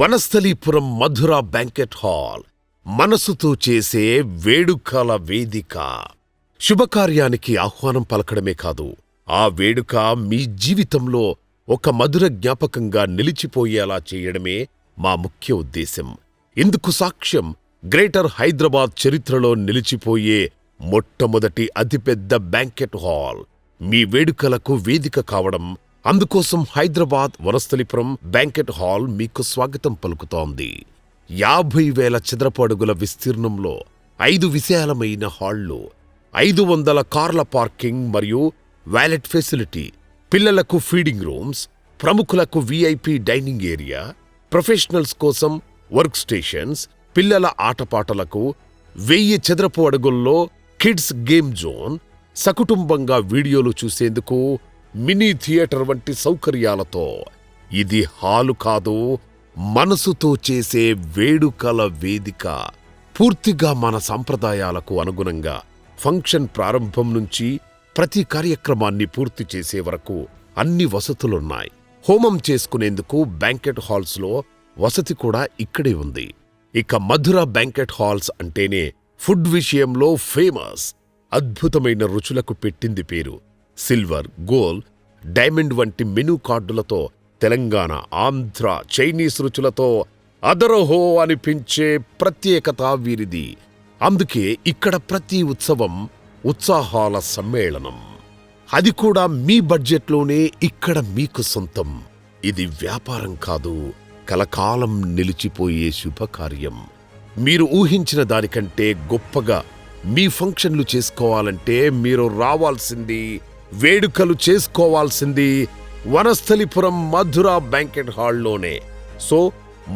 వనస్థలీపురం మధుర banquet hall మనసుతో చేసే వేడుకల వేదిక. శుభకార్యానికి ఆహ్వానం పలకడమే కాదు, ఆ వేడుక మీ జీవితంలో ఒక మధుర జ్ఞాపకంగా నిలిచిపోయేలా చేయడమే మా ముఖ్య ఉద్దేశం. ఇందుకు సాక్ష్యం గ్రేటర్ హైదరాబాద్ చరిత్రలో నిలిచిపోయే మొట్టమొదటి అతిపెద్ద బ్యాంకెట్ హాల్ మీ వేడుకలకు వేదిక కావడం. అందుకోసం హైదరాబాద్ వనస్థలిపురం బ్యాంకెట్ హాల్ మీకు స్వాగతం పలుకుతోంది. 50,000 చదరపు అడుగుల విస్తీర్ణంలో 5 విశాలమైన హాళ్లు, 500 కార్ల పార్కింగ్ మరియు వాలెట్ ఫెసిలిటీ, పిల్లలకు ఫీడింగ్ రూమ్స్, ప్రముఖులకు విఐపి డైనింగ్ ఏరియా, ప్రొఫెషనల్స్ కోసం వర్క్ స్టేషన్స్, పిల్లల ఆటపాటలకు 1000 చదరపు అడుగుల్లో కిడ్స్ గేమ్ జోన్, సకుటుంబంగా వీడియోలు చూసేందుకు మినీ థియేటర్ వంటి సౌకర్యాలతో ఇది హాలు కాదు, మనసుతో చేసే వేడుకల వేదిక. పూర్తిగా మన సంప్రదాయాలకు అనుగుణంగా ఫంక్షన్ ప్రారంభం నుంచి ప్రతి కార్యక్రమాన్ని పూర్తి చేసే వరకు అన్ని వసతులున్నాయి. హోమం చేసుకునేందుకు బ్యాంకెట్ హాల్స్లో వసతి కూడా ఇక్కడే ఉంది. ఇక మధుర బ్యాంకెట్ హాల్స్ అంటేనే ఫుడ్ విషయంలో ఫేమస్. అద్భుతమైన రుచులకు పెట్టింది పేరు. సిల్వర్, గోల్డ్, డైమండ్ వంటి మెనూ కార్డులతో తెలంగాణ, ఆంధ్ర, చైనీస్ రుచులతో అదరహో అనిపించే ప్రత్యేకత వీరిది. అందుకే ఇక్కడ ప్రతి ఉత్సవం ఉత్సాహాల సమ్మేళనం. అది కూడా మీ బడ్జెట్లోనే ఇక్కడ మీకు సొంతం. ఇది వ్యాపారం కాదు, కలకాలం నిలిచిపోయే శుభకార్యం. మీరు ఊహించిన దానికంటే గొప్పగా మీ ఫంక్షన్లు చేసుకోవాలంటే మీరు రావాల్సింది, వేడుకలు చేసుకోవాల్సింది వనస్థలిపురం మధుర బ్యాంకెట్ హాల్లోనే. సో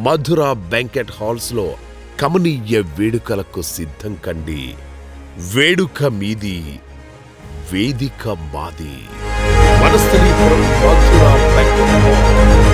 మధుర బ్యాంకెట్ హాల్స్లో కమనీయ వేడుకలకు సిద్ధం కండి. వేడుక మీది, వేదిక మాది. వనస్థలిపురం మధుర బ్యాంకెట్ హాల్.